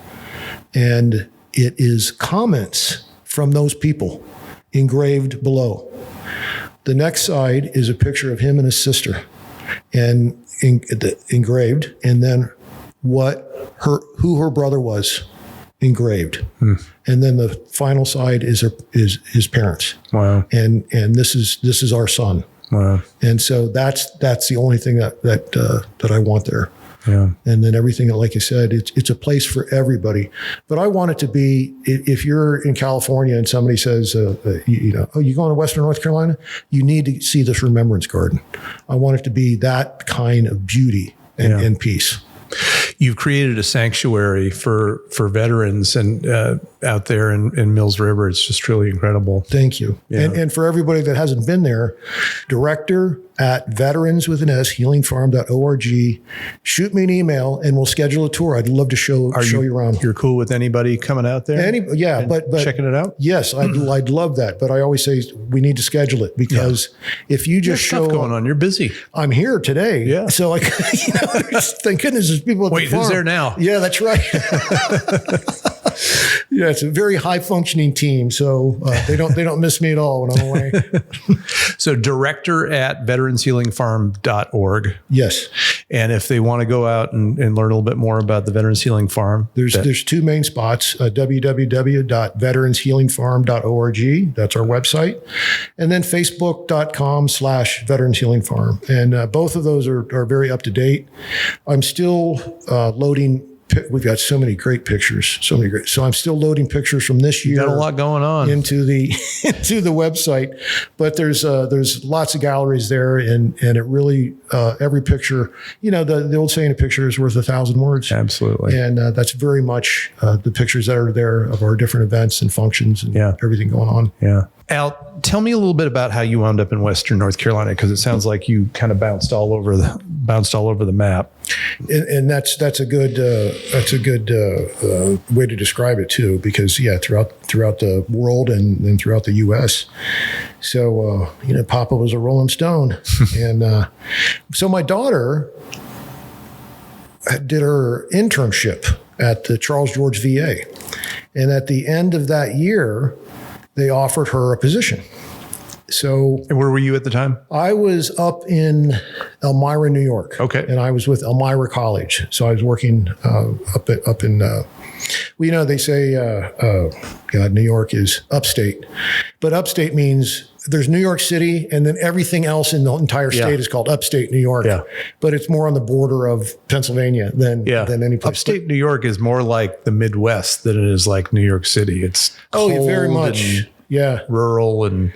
and it is comments from those people engraved below. The next side is a picture of him and his sister, and engraved, and then who her brother was engraved. And then the final side is his parents. Wow. And this is our son. Wow. And so that's the only thing that I want there. Yeah. And then everything, like you said, it's a place for everybody. But I want it to be, if you're in California and somebody says, oh, you going to Western North Carolina? You need to see this Remembrance Garden. I want it to be that kind of beauty and peace. You've created a sanctuary for veterans and out there in Mills River. It's just truly incredible. Thank you. Yeah. And for everybody that hasn't been there, director at veteranswithhealingfarm.org. Shoot me an email and we'll schedule a tour. I'd love to show you around. You're cool with anybody coming out there? But checking it out? Yes, I'd love that. But I always say we need to schedule it, because if you just show stuff going on, you're busy. I'm here today. Yeah. So thank goodness there's people at the farm. Who's there now? Yeah, that's right. Yeah, it's a very high functioning team, so they don't miss me at all when I'm away. So director at veteranshealingfarm.org. Yes. And if they want to go out and learn a little bit more about the Veterans Healing Farm, there's 2 main spots, www.veteranshealingfarm.org. That's our website. And then facebook.com/veteranshealingfarm. And both of those are very up to date. I'm still loading. We've got so many great pictures, So I'm still loading pictures from this year. You got a lot going on into the website, but there's lots of galleries there, and it really every picture. The old saying, a picture is worth 1,000 words. Absolutely, and that's very much the pictures that are there of our different events and functions and everything going on. Yeah. Al, tell me a little bit about how you wound up in Western North Carolina, because it sounds like you kind of bounced all over the map. And that's a good way to describe it too, because throughout the world and throughout the U.S. So Papa was a Rolling Stone, and so my daughter did her internship at the Charles George VA, and at the end of that year, they offered her a position. So, and where were you at the time? I was up in Elmira, New York. Okay. And I was with Elmira College. So I was working up in, they say, New York is upstate. But upstate means there's New York City, and then everything else in the entire state is called upstate New York. Yeah. But it's more on the border of Pennsylvania than any place. Upstate New York is more like the Midwest than it is like New York City. It's cold, very much. Rural and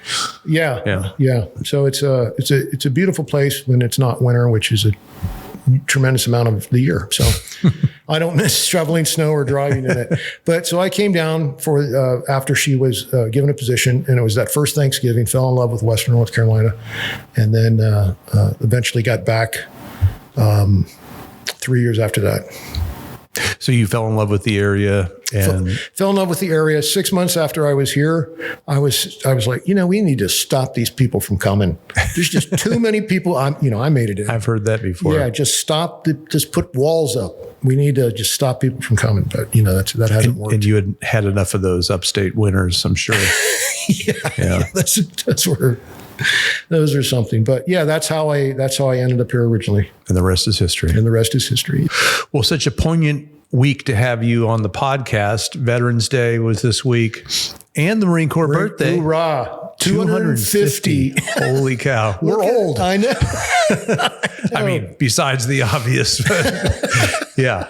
So it's a beautiful place when it's not winter, which is a tremendous amount of the year. So I don't miss shoveling snow or driving in it. But so I came down for after she was given a position, and it was that first Thanksgiving, fell in love with Western North Carolina, and then eventually got back 3 years after that. So you fell in love with the area and fell in love with the area. 6 months after I was here, I was like, we need to stop these people from coming. There's just too many people. I made it in. I've heard that before. Yeah, just put walls up. We need to just stop people from coming. But that hasn't worked. And you had enough of those upstate winters, I'm sure. yeah. That's where. Those are something, but yeah, that's how I ended up here originally. And the rest is history. Well, such a poignant week to have you on the podcast. Veterans Day was this week, and the Marine Corps birthday. Hoorah! 250. Holy cow! We're old. I know. I mean, besides the obvious, yeah.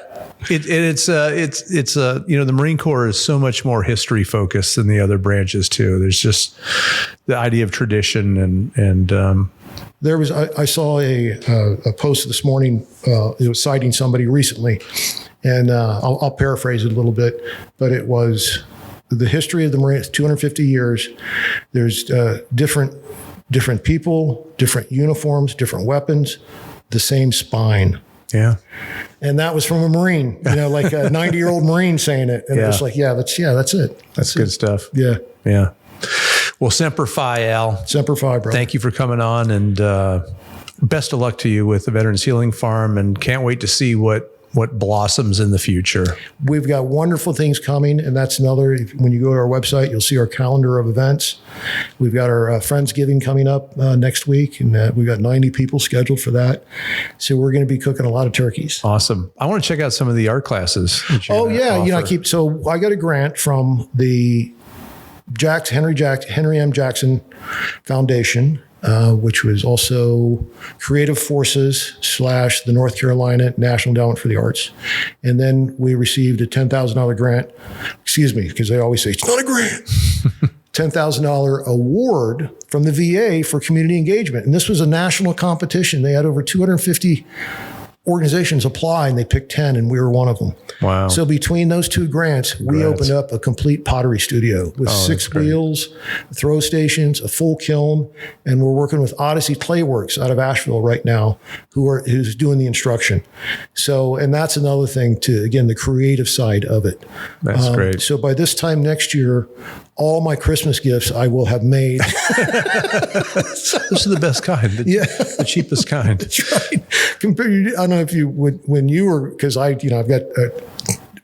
It's the Marine Corps is so much more history focused than the other branches too. There's just the idea of tradition and there was I saw a post this morning. It was citing somebody recently, and I'll paraphrase it a little bit, but it was the history of the Marines, 250 years. There's different people, different uniforms, different weapons, the same spine. Yeah. And that was from a Marine, like a 90-year-old Marine saying it. And it's like, that's it. That's good stuff. Yeah. Yeah. Well, Semper Fi, Al. Semper Fi, bro. Thank you for coming on, and best of luck to you with the Veterans Healing Farm, and can't wait to see what blossoms in the future. We've got wonderful things coming, and that's another. When you go to our website, you'll see our calendar of events. We've got our Friendsgiving coming up next week, and we've got 90 people scheduled for that. So we're going to be cooking a lot of turkeys. Awesome. I want to check out some of the art classes. Oh yeah, offer. I got a grant from the Henry M. Jackson Foundation. Which was also Creative Forces / the North Carolina National Endowment for the Arts. And then we received a $10,000 grant. Excuse me, because they always say, it's not a grant. $10,000 award from the VA for community engagement. And this was a national competition. They had over 250 organizations apply, and they picked 10, and we were one of them. Wow. So between those two grants, we opened up a complete pottery studio with 6 wheels, throw stations, a full kiln, and we're working with Odyssey Clayworks out of Asheville right now, who's doing the instruction. So, and that's another thing too, again, the creative side of it. That's great. So by this time next year, all my Christmas gifts I will have made. Those are the best kind. The cheapest kind. That's right. I don't know if you would, when you were, because I've got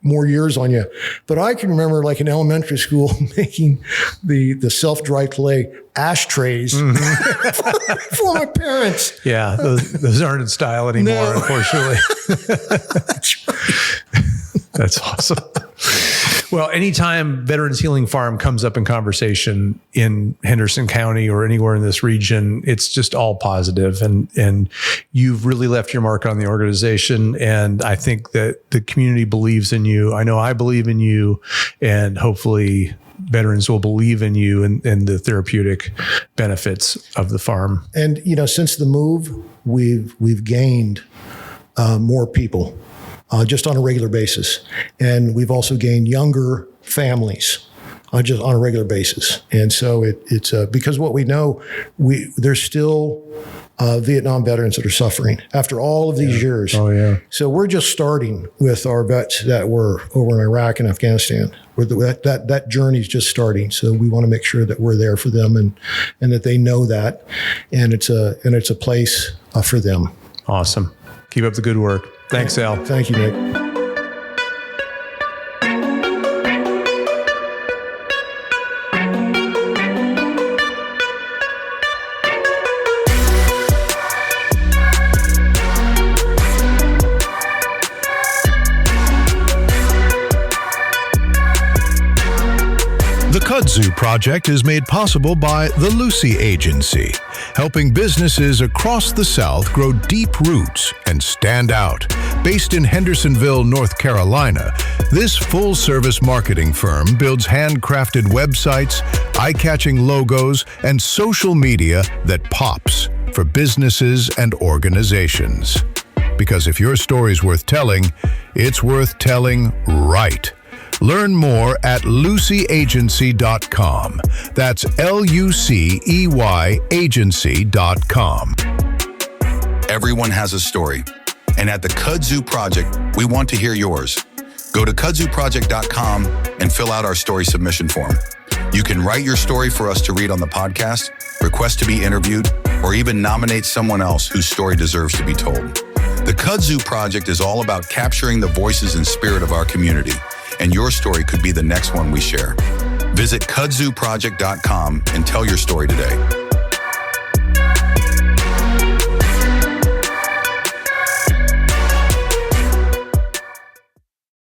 more years on you, but I can remember like in elementary school making the self-dry clay ashtrays for my parents. Yeah, those aren't in style anymore, unfortunately. That's right. That's awesome. Well, anytime Veterans Healing Farm comes up in conversation in Henderson County or anywhere in this region, it's just all positive. And you've really left your mark on the organization. And I think that the community believes in you. I know I believe in you, and hopefully veterans will believe in you and the therapeutic benefits of the farm. And, since the move, we've gained more people. Just on a regular basis. And we've also gained younger families just on a regular basis. And so it's because what we know, there's still Vietnam veterans that are suffering after all of these years. Oh, yeah. So we're just starting with our vets that were over in Iraq and Afghanistan. That journey is just starting. So we want to make sure that we're there for them and that they know that. And it's a place for them. Awesome. Keep up the good work. Thanks, Al. Thank you, Nick. The Kudzu Project is made possible by the Lucy Agency, helping businesses across the South grow deep roots and stand out. Based in Hendersonville, North Carolina, this full-service marketing firm builds handcrafted websites, eye-catching logos, and social media that pops for businesses and organizations. Because if your story's worth telling, it's worth telling right. Learn more at lucyagency.com. That's LUCEY agency.com. Everyone has a story. And at the Kudzu Project, we want to hear yours. Go to kudzuproject.com and fill out our story submission form. You can write your story for us to read on the podcast, request to be interviewed, or even nominate someone else whose story deserves to be told. The Kudzu Project is all about capturing the voices and spirit of our community, and your story could be the next one we share. Visit kudzuproject.com and tell your story today.